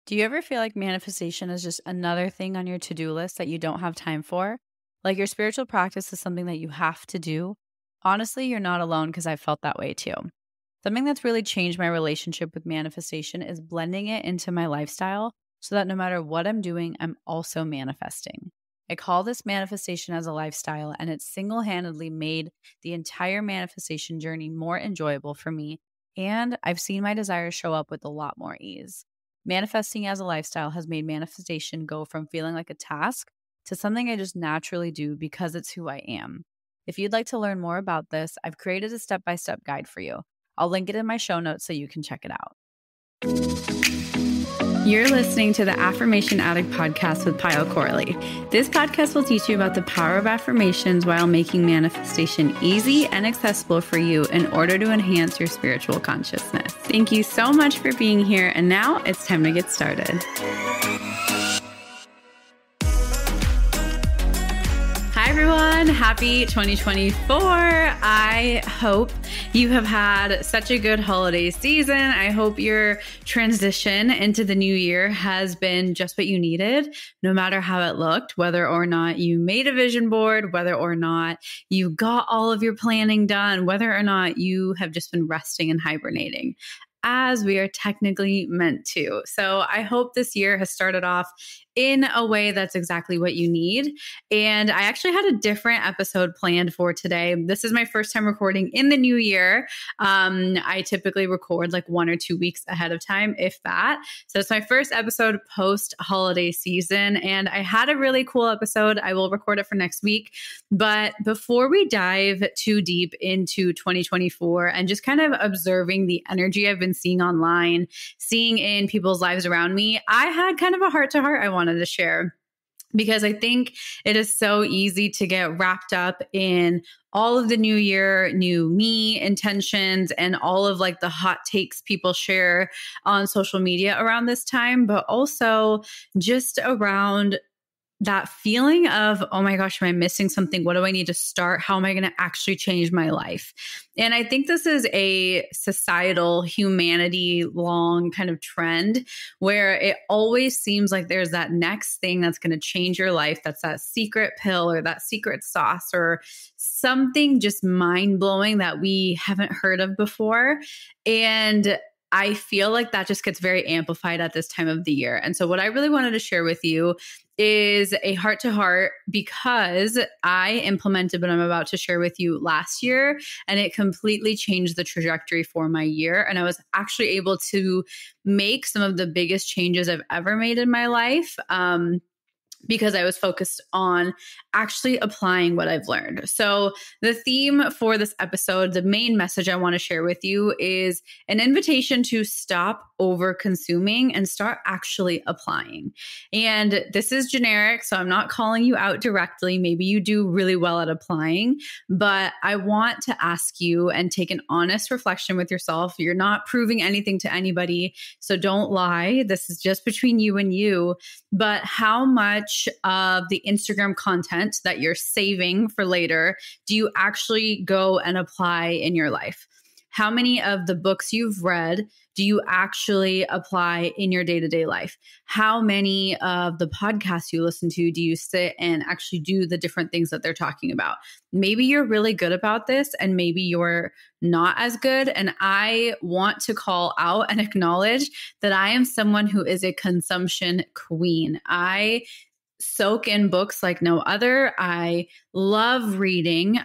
Do you ever feel like manifestation is just another thing on your to-do list that you don't have time for? Like your spiritual practice is something that you have to do? Honestly, you're not alone because I've felt that way too. Something that's really changed my relationship with manifestation is blending it into my lifestyle so that no matter what I'm doing, I'm also manifesting. I call this manifestation as a lifestyle, and it's single handedly made the entire manifestation journey more enjoyable for me. And I've seen my desires show up with a lot more ease. Manifesting as a lifestyle has made manifestation go from feeling like a task to something I just naturally do because it's who I am. If you'd like to learn more about this, I've created a step by step guide for you. I'll link it in my show notes so you can check it out. You're listening to the Affirmation Addict podcast with Pyle Corley. This podcast will teach you about the power of affirmations while making manifestation easy and accessible for you in order to enhance your spiritual consciousness. Thank you so much for being here, and now it's time to get started. Hi everyone, happy 2024. I hope you have had such a good holiday season. I hope your transition into the new year has been just what you needed, no matter how it looked, whether or not you made a vision board, whether or not you got all of your planning done, whether or not you have just been resting and hibernating, as we are technically meant to. So I hope this year has started off in a way that's exactly what you need. And I actually had a different episode planned for today. This is my first time recording in the new year. I typically record like 1 or 2 weeks ahead of time, if that. So it's my first episode post holiday season. And I had a really cool episode. I will record it for next week. But before we dive too deep into 2024 and just kind of observing the energy I've been seeing online, seeing in people's lives around me, I had kind of a heart to heart I wanted to share, because I think it is so easy to get wrapped up in all of the new year, new me intentions and all of like the hot takes people share on social media around this time, but also just around that feeling of, oh my gosh, am I missing something? What do I need to start? How am I going to actually change my life? And I think this is a societal, humanity long kind of trend where it always seems like there's that next thing that's going to change your life. That's that secret pill or that secret sauce or something just mind blowing that we haven't heard of before. And I feel like that just gets very amplified at this time of the year. And so what I really wanted to share with you is a heart to heart, because I implemented what I'm about to share with you last year, and it completely changed the trajectory for my year. And I was actually able to make some of the biggest changes I've ever made in my life. Because I was focused on actually applying what I've learned. So the theme for this episode, the main message I want to share with you is an invitation to stop over consuming and start actually applying. And this is generic, so I'm not calling you out directly. Maybe you do really well at applying, but I want to ask you and take an honest reflection with yourself. You're not proving anything to anybody, so don't lie. This is just between you and you. But how much of the Instagram content that you're saving for later do you actually go and apply in your life? How many of the books you've read do you actually apply in your day-to-day life? How many of the podcasts you listen to do you sit and actually do the different things that they're talking about? Maybe you're really good about this and maybe you're not as good. And I want to call out and acknowledge that I am someone who is a consumption queen. I soak in books like no other. I love reading.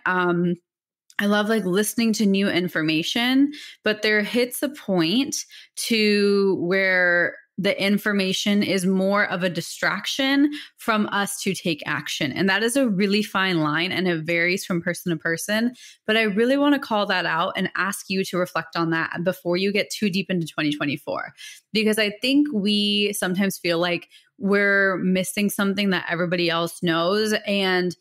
I love like listening to new information, but there hits a point to where the information is more of a distraction from us to take action. And that is a really fine line, and it varies from person to person. But I really want to call that out and ask you to reflect on that before you get too deep into 2024. Because I think we sometimes feel like we're missing something that everybody else knows. And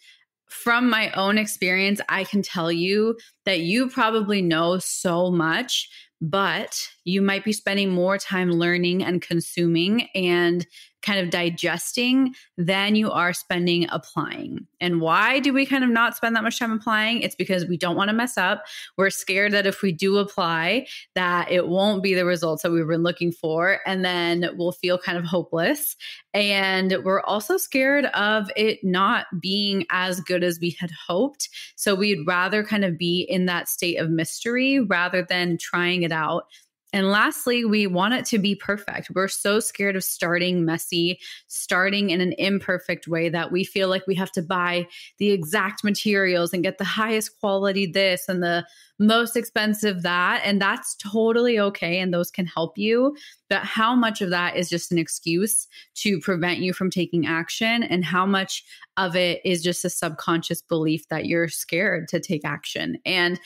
from my own experience, I can tell you that you probably know so much, but you might be spending more time learning and consuming and kind of digesting than you are spending applying. And why do we kind of not spend that much time applying? It's because we don't want to mess up. We're scared that if we do apply, that it won't be the results that we were looking for. And then we'll feel kind of hopeless. And we're also scared of it not being as good as we had hoped. So we'd rather kind of be in that state of mystery rather than trying it out. And lastly, we want it to be perfect. We're so scared of starting messy, starting in an imperfect way that we feel like we have to buy the exact materials and get the highest quality this and the most expensive that. And that's totally okay. And those can help you. But how much of that is just an excuse to prevent you from taking action? And how much of it is just a subconscious belief that you're scared to take action? And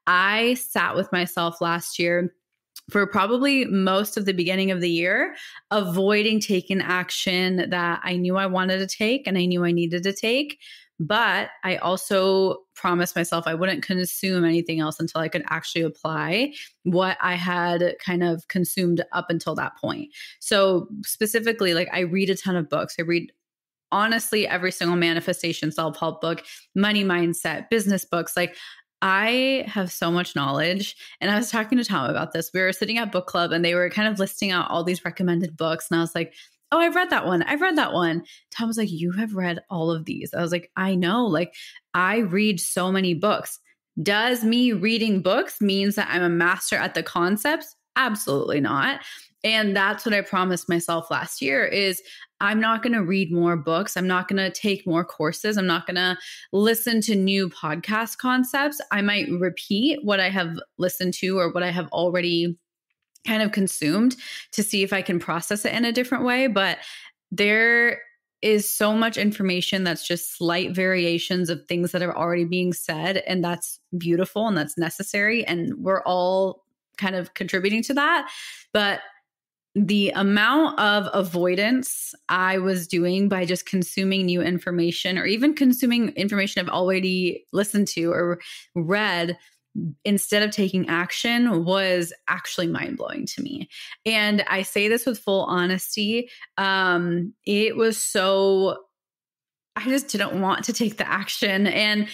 I sat with myself last year for probably most of the beginning of the year, avoiding taking action that I knew I wanted to take and I knew I needed to take. But I also promised myself I wouldn't consume anything else until I could actually apply what I had kind of consumed up until that point. So specifically, like I read a ton of books. I read honestly every single manifestation self-help book, money mindset, business books. Like I have so much knowledge. And I was talking to Tom about this. We were sitting at book club and they were kind of listing out all these recommended books. And I was like, oh, I've read that one. I've read that one. Tom was like, you have read all of these. I was like, I know. Like I read so many books. Does me reading books means that I'm a master at the concepts? Absolutely not. And that's what I promised myself last year is I'm not going to read more books. I'm not going to take more courses. I'm not going to listen to new podcast concepts. I might repeat what I have listened to or what I have already kind of consumed to see if I can process it in a different way. But there is so much information that's just slight variations of things that are already being said. And that's beautiful and that's necessary. And we're all kind of contributing to that. But the amount of avoidance I was doing by just consuming new information or even consuming information I've already listened to or read instead of taking action was actually mind-blowing to me. And I say this with full honesty. It was so I just didn't want to take the action. And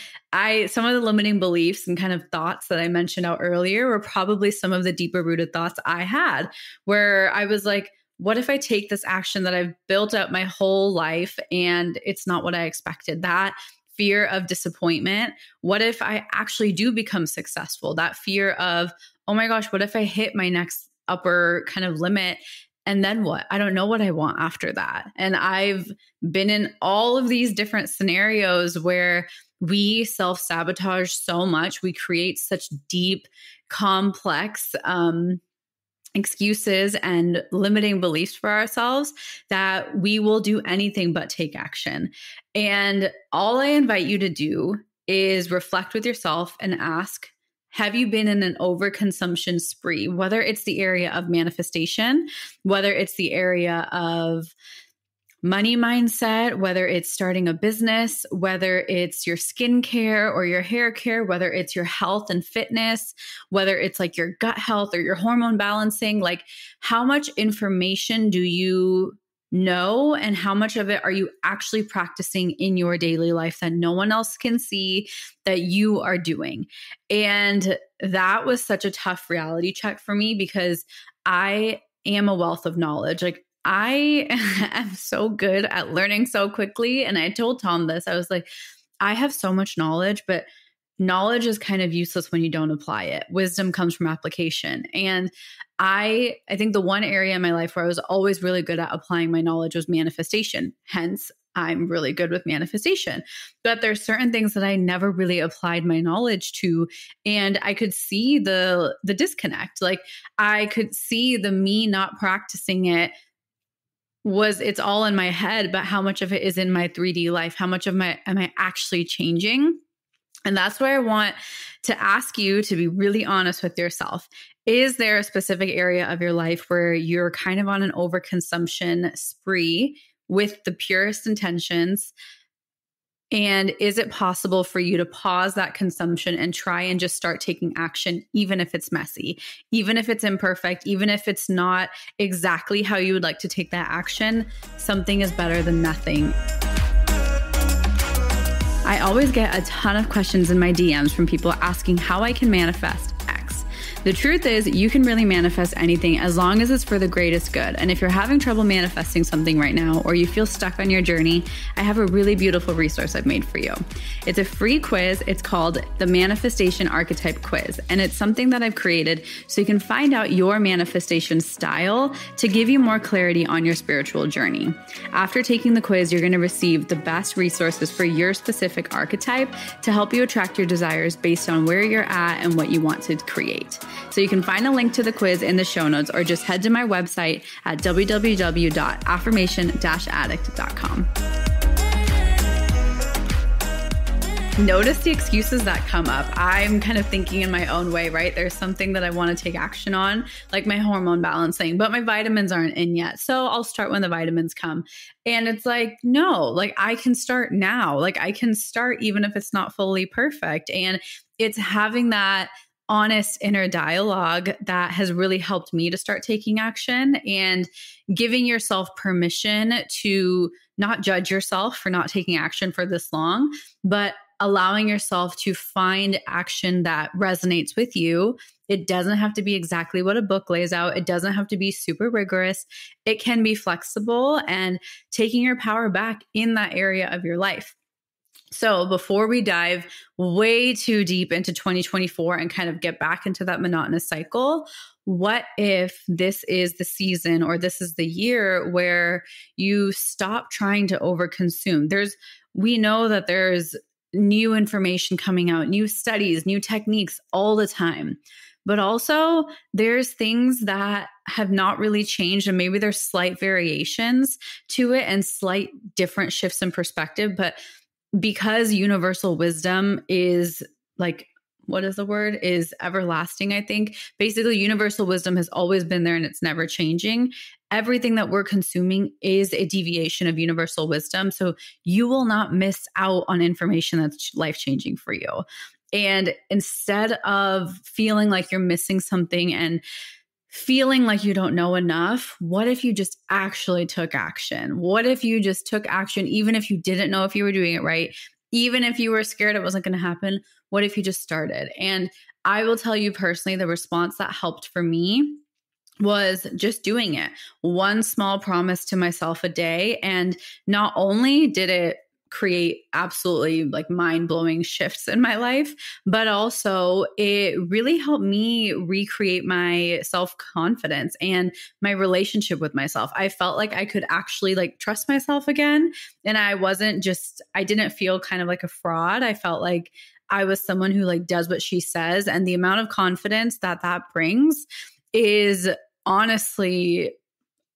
some of the limiting beliefs and kind of thoughts that I mentioned out earlier were probably some of the deeper rooted thoughts I had, where I was like, what if I take this action that I've built up my whole life and it's not what I expected? That fear of disappointment. What if I actually do become successful? That fear of, oh my gosh, what if I hit my next upper kind of limit? And then what? I don't know what I want after that. And I've been in all of these different scenarios where we self-sabotage so much. We create such deep, complex excuses and limiting beliefs for ourselves that we will do anything but take action. And all I invite you to do is reflect with yourself and ask, have you been in an overconsumption spree? Whether it's the area of manifestation, whether it's the area of money mindset, whether it's starting a business, whether it's your skincare or your hair care, whether it's your health and fitness, whether it's like your gut health or your hormone balancing, like how much information do you know and how much of it are you actually practicing in your daily life that no one else can see that you are doing? And that was such a tough reality check for me because I am a wealth of knowledge. Like I am so good at learning so quickly. And I told Tom this, I was like, I have so much knowledge, but knowledge is kind of useless when you don't apply it. Wisdom comes from application. And I think the one area in my life where I was always really good at applying my knowledge was manifestation. Hence, I'm really good with manifestation. But there's certain things that I never really applied my knowledge to. And I could see the disconnect. Like I could see the me not practicing it it's all in my head, but how much of it is in my 3D life? How much am I actually changing? And that's why I want to ask you to be really honest with yourself. Is there a specific area of your life where you're kind of on an overconsumption spree with the purest intentions And is it possible for you to pause that consumption and try and just start taking action, even if it's messy, even if it's imperfect, even if it's not exactly how you would like to take that action? Something is better than nothing. I always get a ton of questions in my DMs from people asking how I can manifest X. The truth is, you can really manifest anything as long as it's for the greatest good. And if you're having trouble manifesting something right now, or you feel stuck on your journey, I have a really beautiful resource I've made for you. It's a free quiz. It's called the Manifestation Archetype Quiz. And it's something that I've created so you can find out your manifestation style to give you more clarity on your spiritual journey. After taking the quiz, you're going to receive the best resources for your specific archetype to help you attract your desires based on where you're at and what you want to create. So you can find a link to the quiz in the show notes, or just head to my website at www.affirmation-addict.com. Notice the excuses that come up. I'm kind of thinking in my own way, right? There's something that I want to take action on, like my hormone balancing, but my vitamins aren't in yet. So I'll start when the vitamins come. And it's like, no, like I can start now. Like I can start even if it's not fully perfect. And it's having that honest inner dialogue that has really helped me to start taking action, and giving yourself permission to not judge yourself for not taking action for this long, but allowing yourself to find action that resonates with you. It doesn't have to be exactly what a book lays out. It doesn't have to be super rigorous. It can be flexible and taking your power back in that area of your life. So before we dive way too deep into 2024 and kind of get back into that monotonous cycle, what if this is the season, or this is the year where you stop trying to overconsume? We know that there's new information coming out, new studies, new techniques all the time. But also there's things that have not really changed, and maybe there's slight variations to it and slight different shifts in perspective. But because universal wisdom is like, what is the word? Is everlasting, I think. Basically, universal wisdom has always been there and it's never changing. Everything that we're consuming is a deviation of universal wisdom. So you will not miss out on information that's life-changing for you. And instead of feeling like you're missing something and feeling like you don't know enough, what if you just actually took action? What if you just took action, even if you didn't know if you were doing it right, even if you were scared it wasn't going to happen? What if you just started? And I will tell you personally, the response that helped for me was just doing it. One small promise to myself a day. And not only did it create absolutely like mind-blowing shifts in my life, but also it really helped me recreate my self-confidence and my relationship with myself. I felt like I could actually like trust myself again. And I didn't feel kind of like a fraud. I felt like I was someone who like does what she says. And the amount of confidence that brings is honestly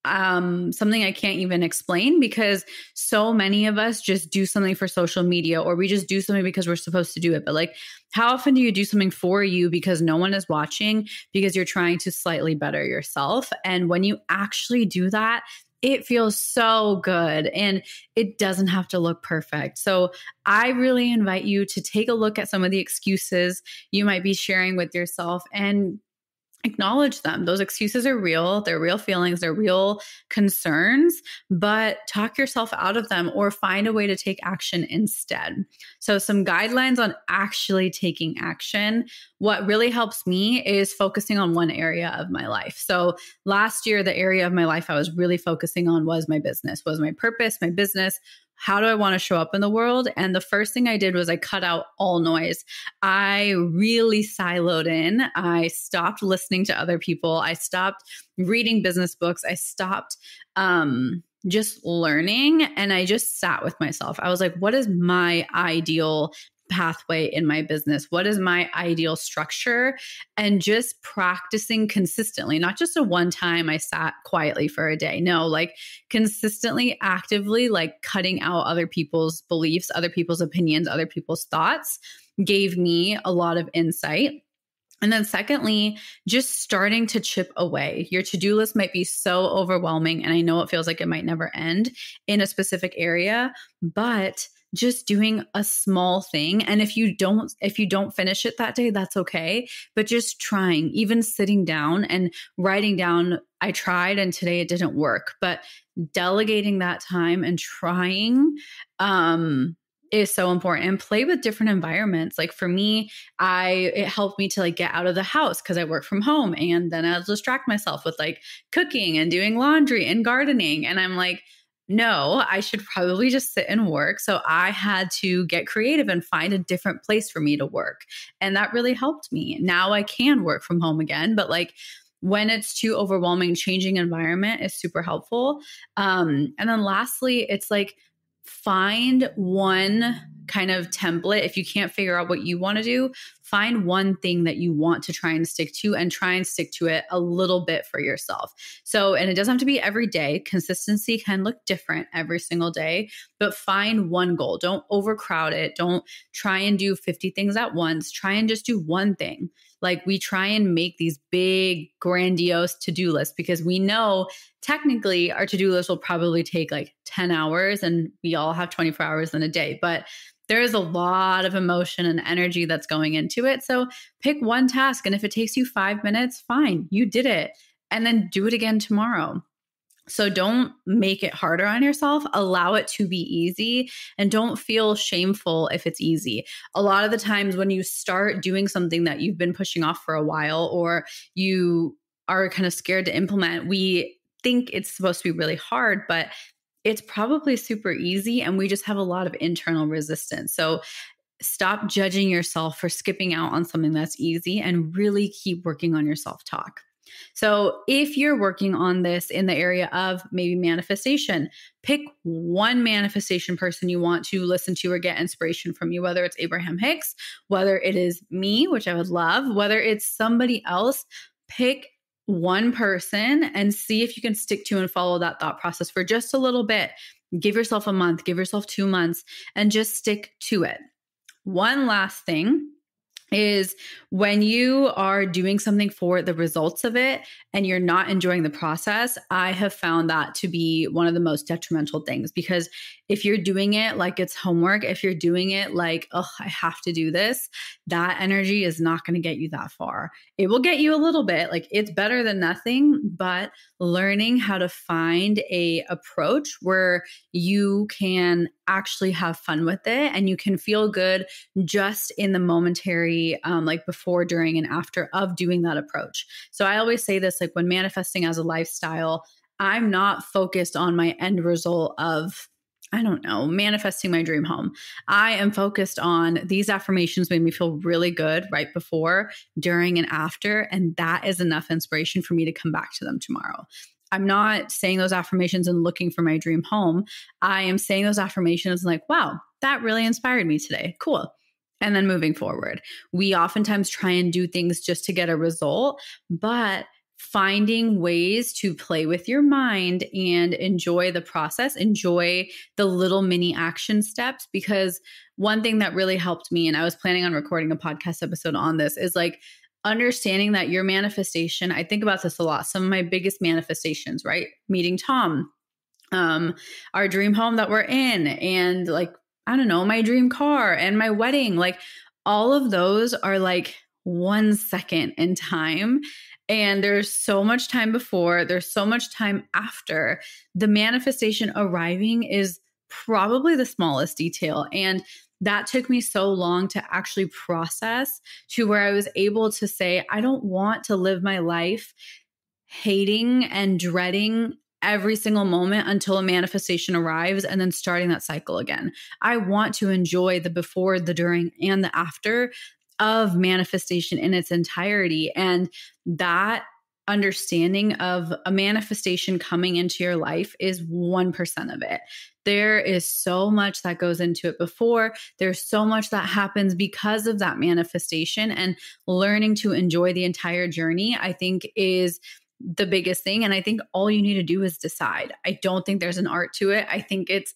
something I can't even explain, because so many of us just do something for social media, or we just do something because we're supposed to do it. But like, how often do you do something for you because no one is watching, because you're trying to slightly better yourself? And when you actually do that, it feels so good, and it doesn't have to look perfect. So I really invite you to take a look at some of the excuses you might be sharing with yourself and acknowledge them. Those excuses are real. They're real feelings. They're real concerns, but talk yourself out of them or find a way to take action instead. So some guidelines on actually taking action. What really helps me is focusing on one area of my life. So last year, the area of my life I was really focusing on was my business, was my purpose, my business. How do I want to show up in the world? And the first thing I did was I cut out all noise. I really siloed in. I stopped listening to other people. I stopped reading business books. I stopped just learning, and I just sat with myself. I was like, what is my ideal pathway in my business? What is my ideal structure? And just practicing consistently, not just a one time I sat quietly for a day. No, like consistently, actively, like cutting out other people's beliefs, other people's opinions, other people's thoughts gave me a lot of insight. And then secondly, just starting to chip away. Your to-do list might be so overwhelming, and I know it feels like it might never end in a specific area, but just doing a small thing. And if you don't finish it that day, that's okay. But just trying, even sitting down and writing down, I tried and today it didn't work, but delegating that time and trying, is so important. And play with different environments. Like for me, it helped me to like get out of the house because I work from home, and then I'll distract myself with like cooking and doing laundry and gardening. And I'm like, no, I should probably just sit and work. So I had to get creative and find a different place for me to work. And that really helped me. Now I can work from home again, but like when it's too overwhelming, changing environment is super helpful. And then lastly, it's like find one kind of template. If you can't figure out what you want to do, find one thing that you want to try and stick to, and try and stick to it a little bit for yourself. So, and it doesn't have to be every day. Consistency can look different every single day, but find one goal. Don't overcrowd it. Don't try and do 50 things at once. Try and just do one thing. Like we try and make these big, grandiose to-do lists because we know technically our to-do list will probably take like 10 hours, and we all have 24 hours in a day. But there is a lot of emotion and energy that's going into it. So pick one task. And if it takes you 5 minutes, fine, you did it. And then do it again tomorrow. So don't make it harder on yourself. Allow it to be easy, and don't feel shameful if it's easy. A lot of the times when you start doing something that you've been pushing off for a while, or you are kind of scared to implement, we think it's supposed to be really hard, but it's probably super easy, and we just have a lot of internal resistance. So stop judging yourself for skipping out on something that's easy, and really keep working on your self-talk. So if you're working on this in the area of maybe manifestation, pick one manifestation person you want to listen to or get inspiration from you, whether it's Abraham Hicks, whether it is me, which I would love, whether it's somebody else. Pick one person and see if you can stick to and follow that thought process for just a little bit. Give yourself a month, give yourself 2 months, and just stick to it. One last thing is when you are doing something for the results of it and you're not enjoying the process, I have found that to be one of the most detrimental things. Because if you're doing it like it's homework, if you're doing it like, oh, I have to do this, that energy is not going to get you that far. It will get you a little bit, like it's better than nothing, but learning how to find a approach where you can actually have fun with it and you can feel good just in the momentary, like before, during, and after of doing that approach. So I always say this, like when manifesting as a lifestyle, I'm not focused on my end result of, I don't know, manifesting my dream home. I am focused on these affirmations made me feel really good right before, during, and after. And that is enough inspiration for me to come back to them tomorrow. I'm not saying those affirmations and looking for my dream home. I am saying those affirmations like, wow, that really inspired me today. Cool. And then moving forward, we oftentimes try and do things just to get a result, but finding ways to play with your mind and enjoy the process, enjoy the little mini action steps. Because one thing that really helped me, and I was planning on recording a podcast episode on this, is like understanding that your manifestation, I think about this a lot. Some of my biggest manifestations, right? Meeting Tom, our dream home that we're in, and like, I don't know, my dream car and my wedding, like all of those are like 1 second in time. And there's so much time before, there's so much time after. The manifestation arriving is probably the smallest detail. And that took me so long to actually process, to where I was able to say, I don't want to live my life hating and dreading every single moment until a manifestation arrives and then starting that cycle again. I want to enjoy the before, the during, and the after of manifestation in its entirety. And that understanding of a manifestation coming into your life is 1% of it. There is so much that goes into it before. There's so much that happens because of that manifestation, and learning to enjoy the entire journey, I think, is the biggest thing. And I think all you need to do is decide. I don't think there's an art to it. I think it's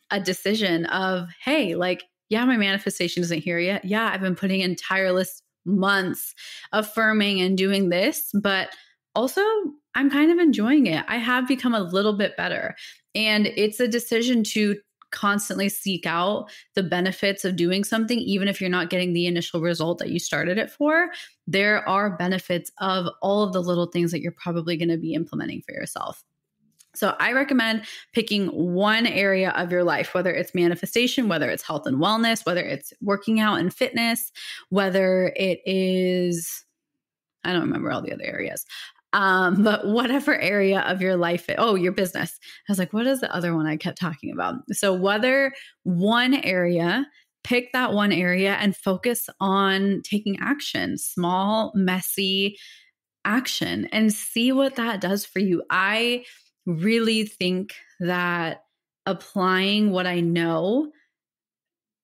a decision of, hey, like, yeah, my manifestation isn't here yet. Yeah, I've been putting in tireless months affirming and doing this, but also I'm kind of enjoying it. I have become a little bit better. And it's a decision to constantly seek out the benefits of doing something, even if you're not getting the initial result that you started it for, there are benefits of all of the little things that you're probably going to be implementing for yourself. So I recommend picking one area of your life, whether it's manifestation, whether it's health and wellness, whether it's working out and fitness, whether it is, I don't remember all the other areas. But whatever area of your life, your business. I was like, what is the other one I kept talking about? So whether one area, pick that one area and focus on taking action, small, messy action, and see what that does for you. I really think that applying what I know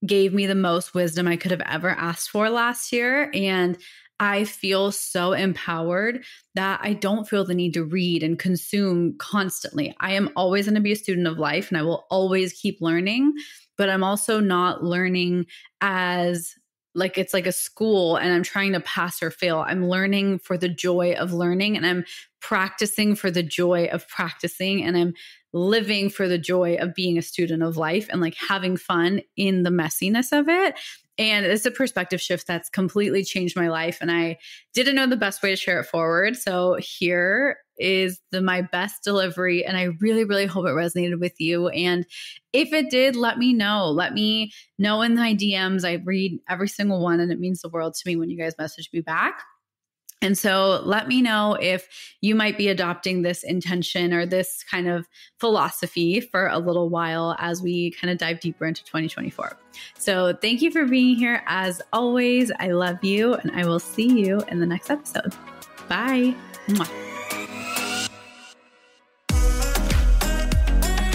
gave me the most wisdom I could have ever asked for last year. And I feel so empowered that I don't feel the need to read and consume constantly. I am always going to be a student of life and I will always keep learning, but I'm also not learning as like it's like a school and I'm trying to pass or fail. I'm learning for the joy of learning and I'm practicing for the joy of practicing and I'm living for the joy of being a student of life and like having fun in the messiness of it. And it's a perspective shift that's completely changed my life. And I didn't know the best way to share it forward. So here is my best delivery. And I really, really hope it resonated with you. And if it did, let me know. Let me know in my DMs. I read every single one and it means the world to me when you guys message me back. And so let me know if you might be adopting this intention or this kind of philosophy for a little while as we kind of dive deeper into 2024. So thank you for being here. As always, I love you and I will see you in the next episode. Bye. Mwah.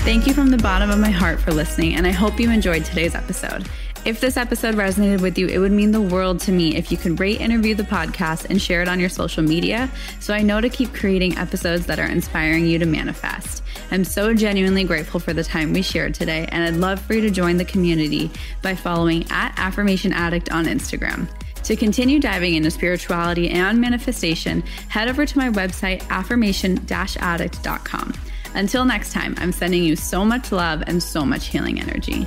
Thank you from the bottom of my heart for listening, and I hope you enjoyed today's episode. If this episode resonated with you, it would mean the world to me if you could rate and review the podcast and share it on your social media so I know to keep creating episodes that are inspiring you to manifest. I'm so genuinely grateful for the time we shared today, and I'd love for you to join the community by following @AffirmationAddict on Instagram. To continue diving into spirituality and manifestation, head over to my website, affirmation-addict.com. Until next time, I'm sending you so much love and so much healing energy.